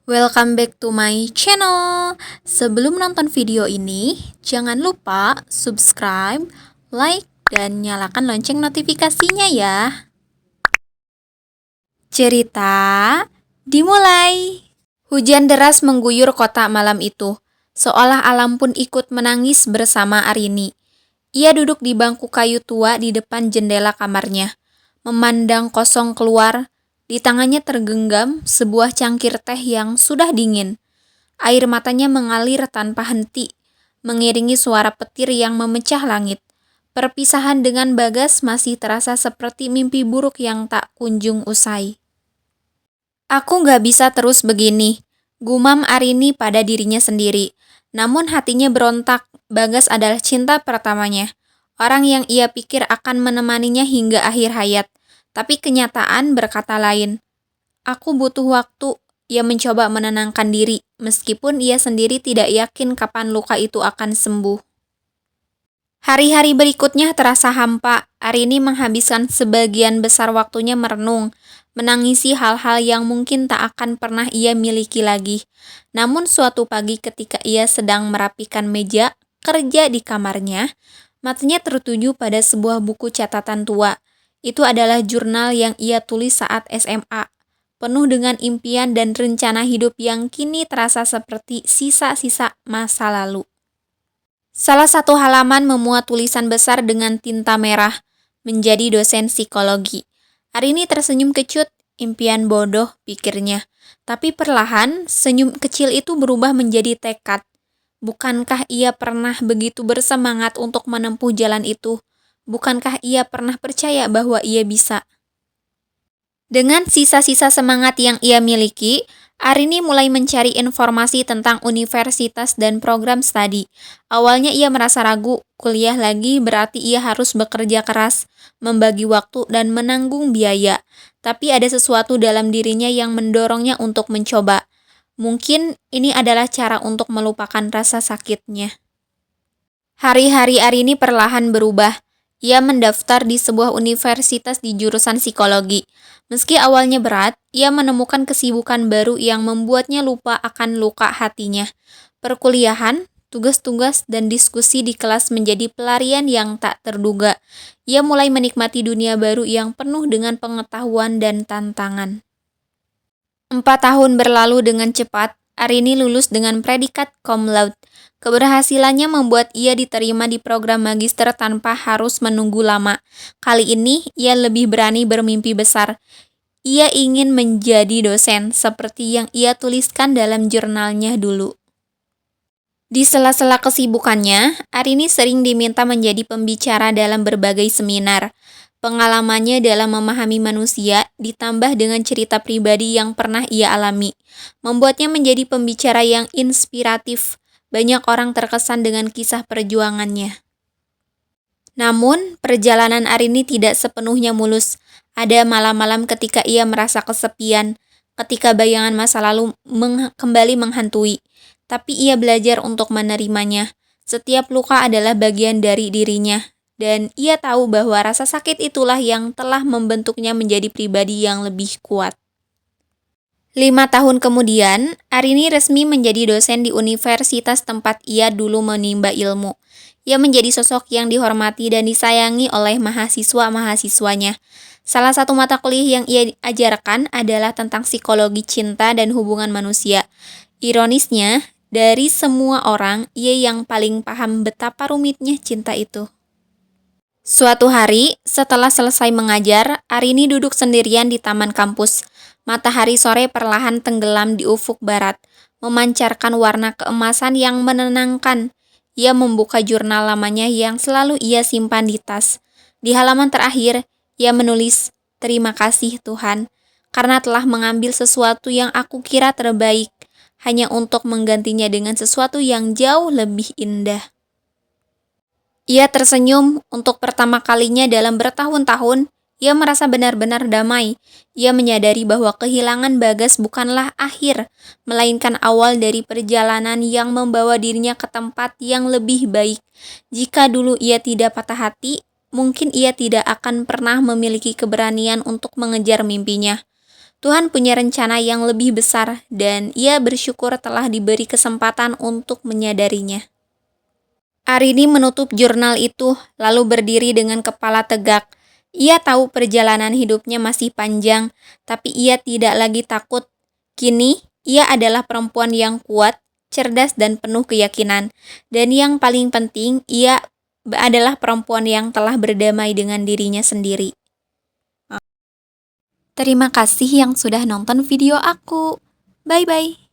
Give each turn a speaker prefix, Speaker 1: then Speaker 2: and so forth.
Speaker 1: Welcome back to my channel. Sebelum nonton video ini, jangan lupa subscribe, like, dan nyalakan lonceng notifikasinya ya. Cerita dimulai. Hujan deras mengguyur kota malam itu, seolah alam pun ikut menangis bersama Arini. Ia duduk di bangku kayu tua di depan jendela kamarnya, memandang kosong keluar. Di tangannya tergenggam sebuah cangkir teh yang sudah dingin. Air matanya mengalir tanpa henti, mengiringi suara petir yang memecah langit. Perpisahan dengan Bagas masih terasa seperti mimpi buruk yang tak kunjung usai. Aku gak bisa terus begini, gumam Arini pada dirinya sendiri. Namun hatinya berontak, Bagas adalah cinta pertamanya. Orang yang ia pikir akan menemaninya hingga akhir hayat. Tapi kenyataan berkata lain. Aku butuh waktu. Ia mencoba menenangkan diri, meskipun ia sendiri tidak yakin kapan luka itu akan sembuh. Hari-hari berikutnya terasa hampa. Arini menghabiskan sebagian besar waktunya merenung, menangisi hal-hal yang mungkin tak akan pernah ia miliki lagi. Namun suatu pagi ketika ia sedang merapikan meja kerja di kamarnya, matanya tertuju pada sebuah buku catatan tua. Itu adalah jurnal yang ia tulis saat SMA, penuh dengan impian dan rencana hidup yang kini terasa seperti sisa-sisa masa lalu. Salah satu halaman memuat tulisan besar dengan tinta merah, menjadi dosen psikologi. Arini tersenyum kecut, impian bodoh, pikirnya. Tapi perlahan, senyum kecil itu berubah menjadi tekad. Bukankah ia pernah begitu bersemangat untuk menempuh jalan itu? Bukankah ia pernah percaya bahwa ia bisa? Dengan sisa-sisa semangat yang ia miliki, Arini mulai mencari informasi tentang universitas dan program studi. Awalnya ia merasa ragu, kuliah lagi berarti ia harus bekerja keras, membagi waktu dan menanggung biaya. Tapi ada sesuatu dalam dirinya yang mendorongnya untuk mencoba. Mungkin ini adalah cara untuk melupakan rasa sakitnya. Hari-hari Arini perlahan berubah. Ia mendaftar di sebuah universitas di jurusan psikologi. Meski awalnya berat, ia menemukan kesibukan baru yang membuatnya lupa akan luka hatinya. Perkuliahan, tugas-tugas, dan diskusi di kelas menjadi pelarian yang tak terduga. Ia mulai menikmati dunia baru yang penuh dengan pengetahuan dan tantangan. 4 tahun berlalu dengan cepat. Arini lulus dengan predikat cum laude. Keberhasilannya membuat ia diterima di program magister tanpa harus menunggu lama. Kali ini, ia lebih berani bermimpi besar. Ia ingin menjadi dosen, seperti yang ia tuliskan dalam jurnalnya dulu. Di sela-sela kesibukannya, Arini sering diminta menjadi pembicara dalam berbagai seminar. Pengalamannya dalam memahami manusia ditambah dengan cerita pribadi yang pernah ia alami, membuatnya menjadi pembicara yang inspiratif. Banyak orang terkesan dengan kisah perjuangannya. Namun, perjalanan Arini tidak sepenuhnya mulus. Ada malam-malam ketika ia merasa kesepian, ketika bayangan masa lalu kembali menghantui. Tapi ia belajar untuk menerimanya. Setiap luka adalah bagian dari dirinya. Dan ia tahu bahwa rasa sakit itulah yang telah membentuknya menjadi pribadi yang lebih kuat. 5 tahun kemudian, Arini resmi menjadi dosen di universitas tempat ia dulu menimba ilmu. Ia menjadi sosok yang dihormati dan disayangi oleh mahasiswa-mahasiswanya. Salah satu mata kuliah yang ia ajarkan adalah tentang psikologi cinta dan hubungan manusia. Ironisnya, dari semua orang, ia yang paling paham betapa rumitnya cinta itu. Suatu hari, setelah selesai mengajar, Arini duduk sendirian di taman kampus. Matahari sore perlahan tenggelam di ufuk barat, memancarkan warna keemasan yang menenangkan. Ia membuka jurnal lamanya yang selalu ia simpan di tas. Di halaman terakhir, ia menulis, "Terima kasih Tuhan, karena telah mengambil sesuatu yang aku kira terbaik, hanya untuk menggantinya dengan sesuatu yang jauh lebih indah." Ia tersenyum. Untuk pertama kalinya dalam bertahun-tahun, ia merasa benar-benar damai. Ia menyadari bahwa kehilangan Bagas bukanlah akhir, melainkan awal dari perjalanan yang membawa dirinya ke tempat yang lebih baik. Jika dulu ia tidak patah hati, mungkin ia tidak akan pernah memiliki keberanian untuk mengejar mimpinya. Tuhan punya rencana yang lebih besar dan ia bersyukur telah diberi kesempatan untuk menyadarinya. Arini menutup jurnal itu, lalu berdiri dengan kepala tegak. Ia tahu perjalanan hidupnya masih panjang, tapi ia tidak lagi takut. Kini, ia adalah perempuan yang kuat, cerdas dan penuh keyakinan. Dan yang paling penting, ia adalah perempuan yang telah berdamai dengan dirinya sendiri. Terima kasih yang sudah nonton video aku. Bye-bye.